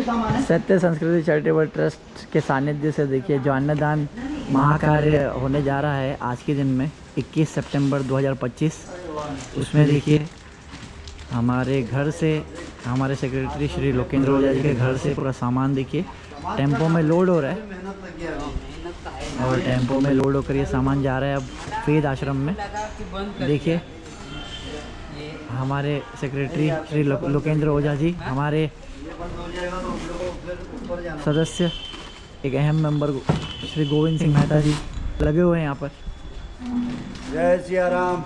सत्य संस्कृति charitable trust के सानिध्य से देखिए जो अन्नदान महाकार्य होने जा रहा है आज के दिन में 21 सितंबर 2025, उसमें देखिए हमारे घर से हमारे सेक्रेटरी श्री लोकेंद्र ओझा जी के घर से पूरा सामान देखिए टेम्पो में लोड हो रहा है और टेम्पो में लोड होकर ये सामान जा रहा है अब फेद आश्रम में। देखिए हमारे सेक्रेटरी श्री लोकेंद्र ओझा जी, हमारे सदस्य एक अहम मेंबर श्री गोविंद सिंह मेहता जी लगे हुए हैं यहाँ पर। जय सिया राम।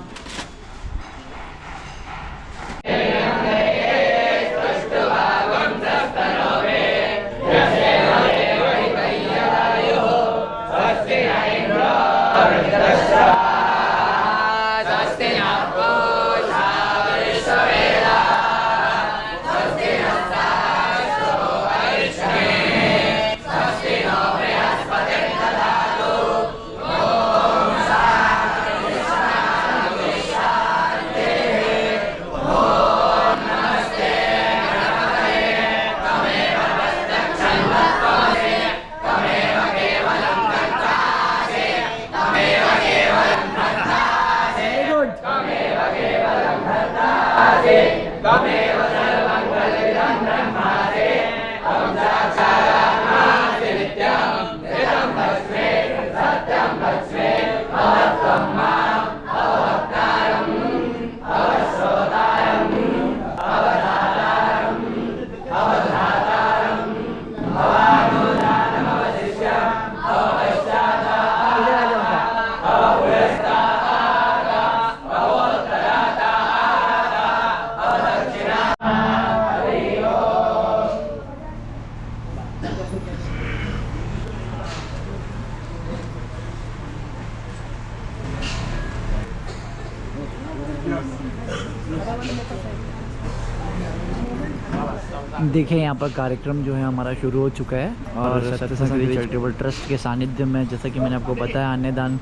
देखिए यहाँ पर कार्यक्रम जो है हमारा शुरू हो चुका है और सत्य संस्कृति चैरिटेबल ट्रस्ट के सानिध्य में जैसा कि मैंने आपको बताया अन्नदान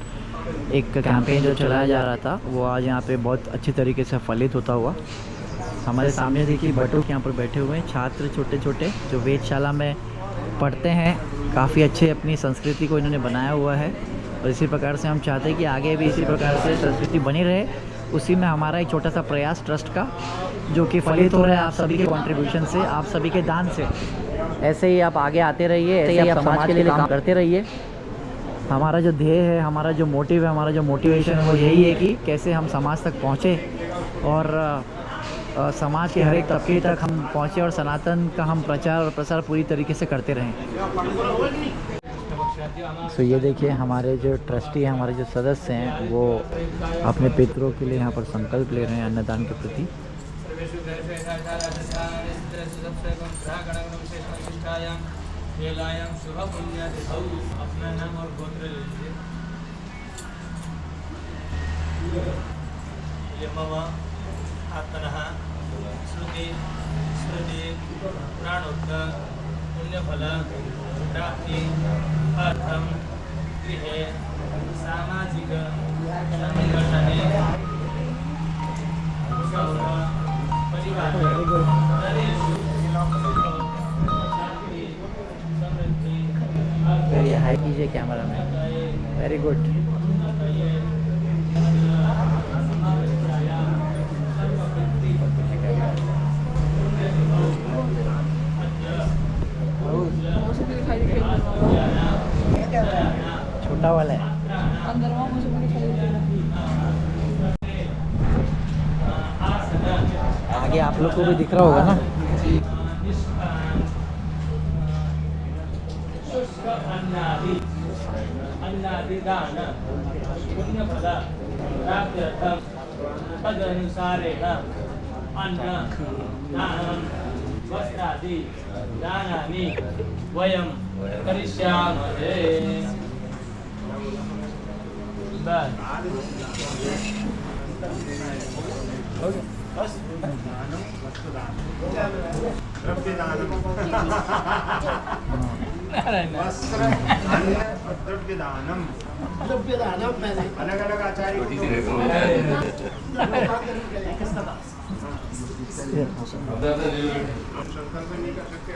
एक कैंपेन जो चलाया जा रहा था वो आज यहाँ पे बहुत अच्छी तरीके से फलित होता हुआ। हमारे सामने देखिए बटुक यहाँ पर बैठे हुए हैं छात्र छोटे छोटे जो वेदशाला में पढ़ते हैं। काफ़ी अच्छे अपनी संस्कृति को इन्होंने बनाया हुआ है और इसी प्रकार से हम चाहते हैं कि आगे भी इसी प्रकार से संस्कृति बनी रहे। उसी में हमारा एक छोटा सा प्रयास ट्रस्ट का जो कि फलित हो रहा है आप सभी के कंट्रीब्यूशन से, आप सभी के दान से। ऐसे ही आप आगे आते रहिए, ऐसे ही आप समाज के लिए काम करते रहिए। हमारा जो ध्येय है, हमारा जो मोटिव है, हमारा जो मोटिवेशन है वो यही है कि कैसे हम समाज तक पहुँचे और समाज के हर एक तबके तक हम पहुँचे और सनातन का हम प्रचार और प्रसार पूरी तरीके से करते रहें। तो ये देखिए हमारे जो ट्रस्टी हैं, हमारे जो सदस्य हैं वो अपने पितरों के लिए यहाँ पर संकल्प ले रहे हैं अन्नदान के प्रति। अपना नाम और गोत्र लीजिए। श्रुति स्मृति प्राणोत्तर पुण्यफल प्राप्ति अर्थम गृहे सामाजिक संगठने वेरी हाई कीजिए कैमरा में। Very good. छोटा वाला है आगे आप लोग को भी दिख रहा होगा ना। अन्नादिदान पुण्यफल प्राप्त्यर्थं तदनुसारेण अन्न दानं वस्त्रादि दानानि वयं करिष्यामहे। द्रव्यदानम अलग अलग आचार्य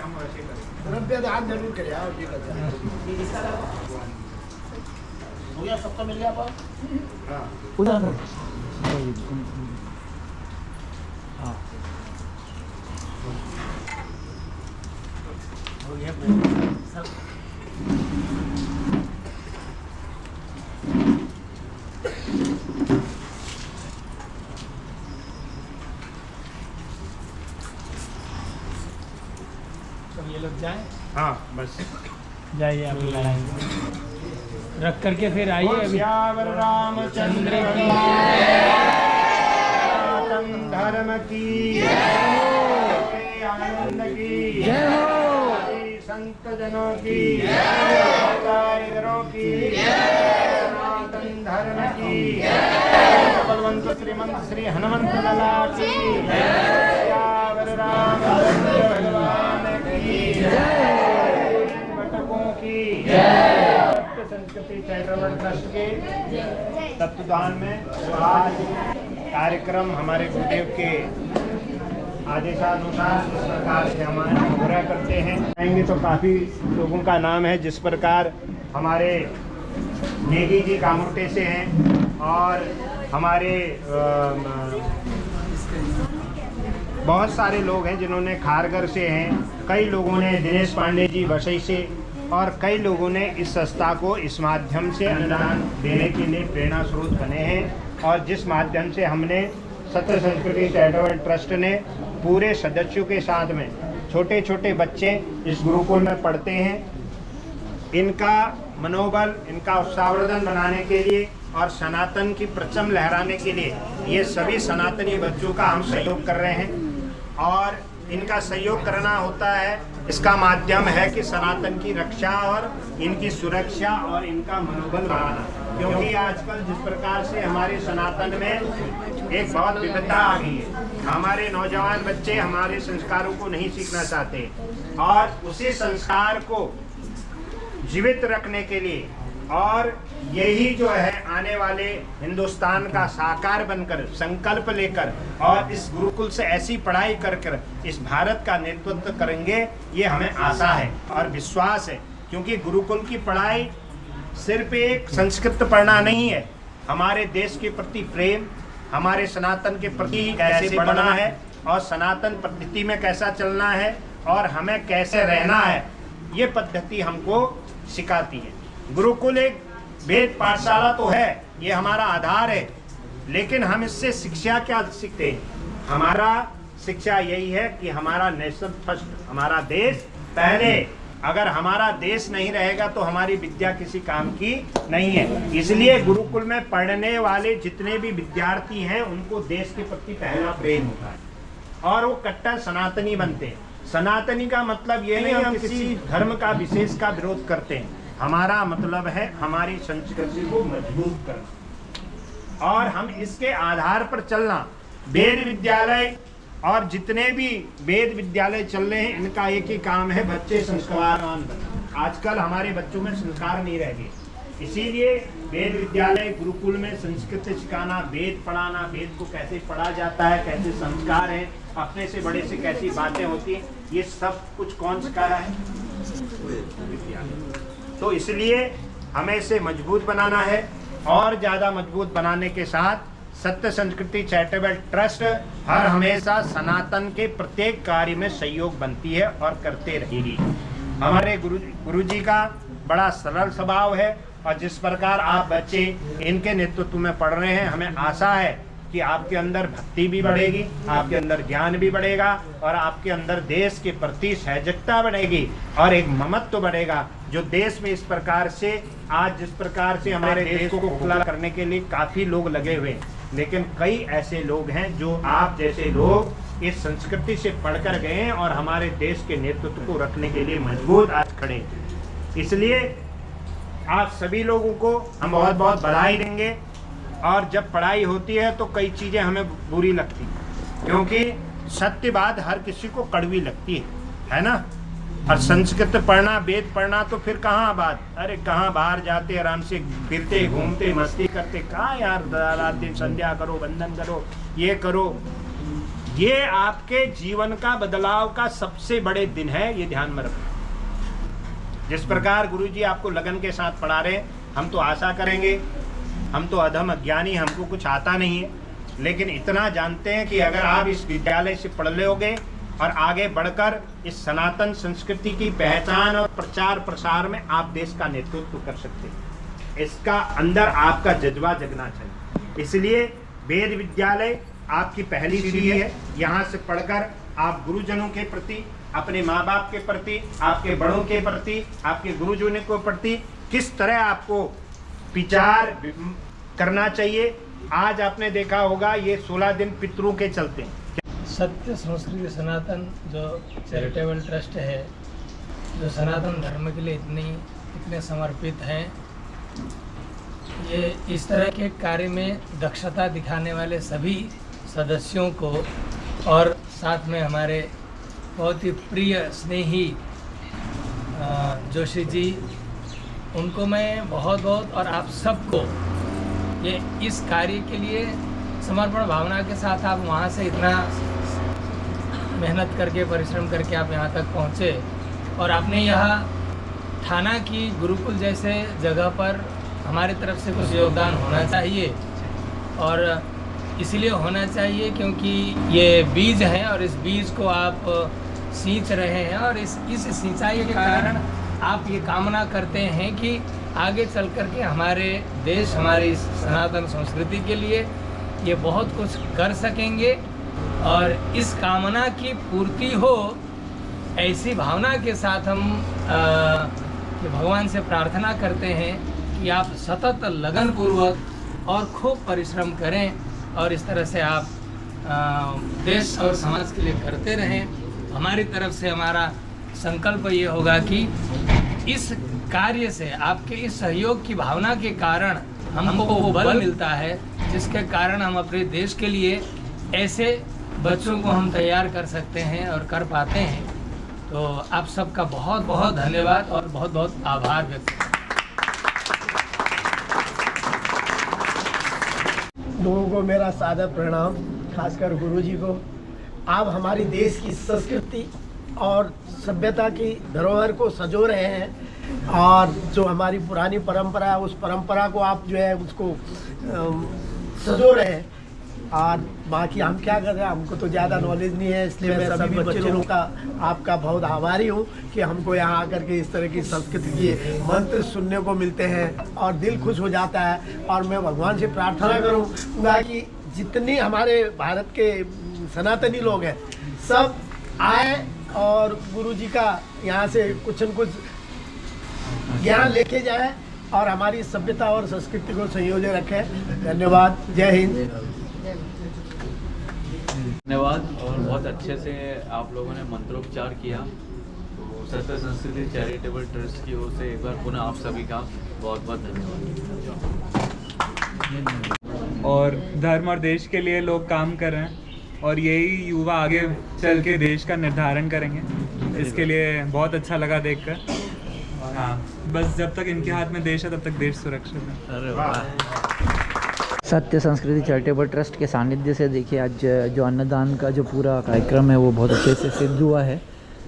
हम ऐसे करें। द्रव्य दान जरूर करें और ठीक है। हो गया, सबका मिल गया आप? हाँ उधर हाँ हो गया सब। सब ये लोग जाए, हाँ बस जाइए आप लाएंगे, रख करके फिर आइए अभी। श्यावर रामचंद्र की सनातन धर्म की आनंद की जय हो। संत जनों की अवतारिगरों की सनातन धर्म की बलवंत श्रीमंत श्री हनुमंत लाला की श्यावर रामचंद्र भगवान की भटकों की सत्य संस्कृति चैरिटेबल ट्रस्ट के तत्वदान में जो आज कार्यक्रम हमारे गुरुदेव के आदेशानुसार जिस प्रकार से हम पूरा करते हैं आएंगे तो काफ़ी लोगों का नाम है, जिस प्रकार हमारे नेगी जी कामुटे से हैं और हमारे बहुत सारे लोग हैं जिन्होंने खारगर से हैं, कई लोगों ने दिनेश पांडे जी वसई से, और कई लोगों ने इस संस्था को इस माध्यम से अनुदान देने के लिए प्रेरणा स्रोत बने हैं। और जिस माध्यम से हमने सत्य संस्कृति चैरिटेबल ट्रस्ट ने पूरे सदस्यों के साथ में छोटे छोटे बच्चे इस गुरुकुल में पढ़ते हैं, इनका मनोबल, इनका उत्साहवर्धन बनाने के लिए और सनातन की परचम लहराने के लिए ये सभी सनातनी बच्चों का हम सहयोग कर रहे हैं। और इनका सहयोग करना होता है, इसका माध्यम है कि सनातन की रक्षा और इनकी सुरक्षा और इनका मनोबल बढ़ाना, क्योंकि आजकल जिस प्रकार से हमारे सनातन में एक बहुत विविधता आ गई है, हमारे नौजवान बच्चे हमारे संस्कारों को नहीं सीखना चाहते और उसी संस्कार को जीवित रखने के लिए और यही जो है आने वाले हिंदुस्तान का साकार बनकर संकल्प लेकर और इस गुरुकुल से ऐसी पढ़ाई कर कर इस भारत का नेतृत्व करेंगे, ये हमें आशा है और विश्वास है। क्योंकि गुरुकुल की पढ़ाई सिर्फ एक संस्कृत पढ़ना नहीं है, हमारे देश के प्रति प्रेम, हमारे सनातन के प्रति कैसे बढ़ना है और सनातन पद्धति में कैसा चलना है और हमें कैसे रहना है, ये पद्धति हमको सिखाती है। गुरुकुल एक वेद पाठशाला तो है, ये हमारा आधार है, लेकिन हम इससे शिक्षा क्या सीखते हैं? हमारा शिक्षा यही है कि हमारा नेशन फर्स्ट, हमारा देश पहले। अगर हमारा देश नहीं रहेगा तो हमारी विद्या किसी काम की नहीं है। इसलिए गुरुकुल में पढ़ने वाले जितने भी विद्यार्थी हैं उनको देश के प्रति पहला प्रेम होता है और वो कट्टर सनातनी बनते हैं। सनातनी का मतलब ये नहीं हम किसी धर्म का विशेष का विरोध करते हैं, हमारा मतलब है हमारी संस्कृति को मजबूत करना और हम इसके आधार पर चलना। वेद विद्यालय और जितने भी वेद विद्यालय चल रहे हैं, इनका एक ही काम है, बच्चे संस्कारवान बनना। आजकल हमारे बच्चों में संस्कार नहीं रह गए, इसीलिए वेद विद्यालय गुरुकुल में संस्कृत सिखाना, वेद पढ़ाना, वेद को कैसे पढ़ा जाता है, कैसे संस्कार है, अपने से बड़े से कैसी बातें होती हैं, ये सब कुछ कौन सिखा रहा है? विद्यालय। तो इसलिए हमें इसे मजबूत बनाना है और ज़्यादा मजबूत बनाने के साथ सत्य संस्कृति चैरिटेबल ट्रस्ट हर हमेशा सनातन के प्रत्येक कार्य में सहयोग बनती है और करते रहेगी। हमारे गुरुजी का बड़ा सरल स्वभाव है और जिस प्रकार आप बच्चे इनके नेतृत्व में पढ़ रहे हैं, हमें आशा है कि आपके अंदर भक्ति भी बढ़ेगी, आपके अंदर ज्ञान भी बढ़ेगा और आपके अंदर देश के प्रति सहजता बढ़ेगी और एक ममत्व बढ़ेगा, जो देश में इस प्रकार से आज जिस प्रकार से हमारे देश को खुला करने के लिए काफ़ी लोग लगे हुए हैं, लेकिन कई ऐसे लोग हैं जो आप जैसे लोग इस संस्कृति से पढ़कर गए हैं और हमारे देश के नेतृत्व को रखने के लिए मजबूत आज खड़े। इसलिए आप सभी लोगों को हम बहुत बहुत बधाई देंगे। और जब पढ़ाई होती है तो कई चीज़ें हमें बुरी लगती, क्योंकि सत्य बात हर किसी को कड़वी लगती है ना। और संस्कृत पढ़ना, वेद पढ़ना तो फिर कहाँ बात, अरे कहाँ बाहर जाते आराम से फिरते घूमते मस्ती करते, कहाँ यार रात दिन संध्या करो, बंधन करो, ये करो। ये आपके जीवन का बदलाव का सबसे बड़े दिन है, ये ध्यान में रखो। जिस प्रकार गुरुजी आपको लगन के साथ पढ़ा रहे हैं, हम तो आशा करेंगे, हम तो अधम अज्ञानी, हमको कुछ आता नहीं है, लेकिन इतना जानते हैं कि अगर आप इस विद्यालय से पढ़ लोगे और आगे बढ़कर इस सनातन संस्कृति की पहचान और प्रचार प्रसार में आप देश का नेतृत्व कर सकते हैं। इसका अंदर आपका जज्बा जगना चाहिए। इसलिए वेद विद्यालय आपकी पहली सीढ़ी है। यहाँ से पढ़कर आप गुरुजनों के प्रति, अपने माँ बाप के प्रति, आपके बड़ों के प्रति, आपके गुरुजनों के प्रति किस तरह आपको विचार करना चाहिए। आज आपने देखा होगा ये 16 दिन पितरों के चलते हैं। सत्य संस्कृति सनातन जो चैरिटेबल ट्रस्ट है, जो सनातन धर्म के लिए इतने समर्पित हैं, ये इस तरह के कार्य में दक्षता दिखाने वाले सभी सदस्यों को और साथ में हमारे बहुत ही प्रिय स्नेही जोशी जी, उनको मैं बहुत बहुत और आप सबको ये इस कार्य के लिए समर्पण भावना के साथ आप वहाँ से इतना मेहनत करके परिश्रम करके आप यहाँ तक पहुँचे और आपने यहाँ थाना की गुरुकुल जैसे जगह पर हमारी तरफ से कुछ योगदान होना चाहिए। और इसलिए होना चाहिए क्योंकि ये बीज है और इस बीज को आप सींच रहे हैं और इस सिंचाई के कारण आप ये कामना करते हैं कि आगे चल कर के हमारे देश, हमारी सनातन संस्कृति के लिए ये बहुत कुछ कर सकेंगे और इस कामना की पूर्ति हो, ऐसी भावना के साथ हम भगवान से प्रार्थना करते हैं कि आप सतत लगन पूर्वक और खूब परिश्रम करें और इस तरह से आप देश और समाज के लिए करते रहें। हमारी तरफ से हमारा संकल्प ये होगा कि इस कार्य से आपके इस सहयोग की भावना के कारण हमको वो बल मिलता है जिसके कारण हम अपने देश के लिए ऐसे बच्चों को हम तैयार कर सकते हैं और कर पाते हैं। तो आप सबका बहुत बहुत धन्यवाद और बहुत बहुत आभार व्यक्त करता हूं। लोगों को मेरा सादर प्रणाम, खासकर गुरुजी को। आप हमारी देश की संस्कृति और सभ्यता की धरोहर को संजो रहे हैं और जो हमारी पुरानी परंपरा है उस परंपरा को आप जो है उसको संजो रहे हैं। और बाकी हम क्या कर रहे हैं, हमको तो ज़्यादा नॉलेज नहीं है, इसलिए मैं सभी बच्चों का आपका बहुत आभारी हूँ कि हमको यहाँ आकर के इस तरह की संस्कृति के मंत्र सुनने को मिलते हैं और दिल खुश हो जाता है। और मैं भगवान से प्रार्थना करूँगा कि जितनी हमारे भारत के सनातनी लोग हैं सब आए और गुरुजी का यहाँ से कुछ न कुछ ज्ञान लेके जाए और हमारी सभ्यता और संस्कृति को संयोजे रखें। धन्यवाद। जय हिंद। धन्यवाद। और बहुत अच्छे से आप लोगों ने मंत्रोपचार किया। तो सत्य संस्कृति चैरिटेबल ट्रस्ट की ओर से एक बार पुनः आप सभी का बहुत बहुत धन्यवाद। और धर्म और देश के लिए लोग काम कर रहे हैं और यही युवा आगे चल के देश का निर्धारण करेंगे। इसके लिए बहुत अच्छा लगा देखकर। हाँ, बस जब तक इनके हाथ में देश है तब तक देश सुरक्षित है। अरे वाह। सत्य संस्कृति चैरिटेबल ट्रस्ट के सानिध्य से देखिए आज जो अन्नदान का जो पूरा कार्यक्रम है वो बहुत अच्छे से सिद्ध हुआ है।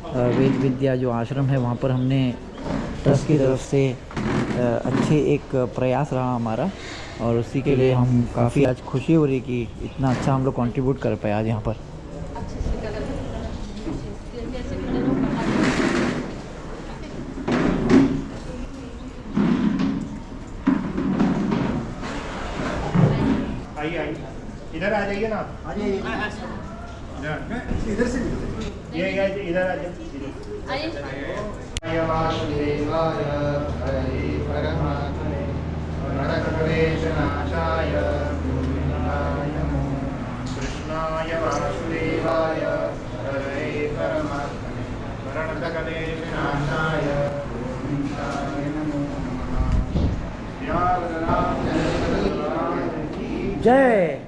वेद विद्या जो आश्रम है वहाँ पर हमने ट्रस्ट की तरफ से अच्छे एक प्रयास रहा हमारा और उसी के लिए हम काफ़ी आज खुशी हो रही कि इतना अच्छा हम लोग कंट्रीब्यूट कर पाए आज यहाँ पर। आइए इधर आ जाइए ना। आ जाइए इधर से ये इधर आ जाइए। वासुदेवाय हरे परमात्मने नरकलेशनाशाय गोविन्दाय नमो कृष्णाय वासुदेवाय हरे परमात्मने नरकलेशनाशाय गोविन्दाय नमो नमः। जय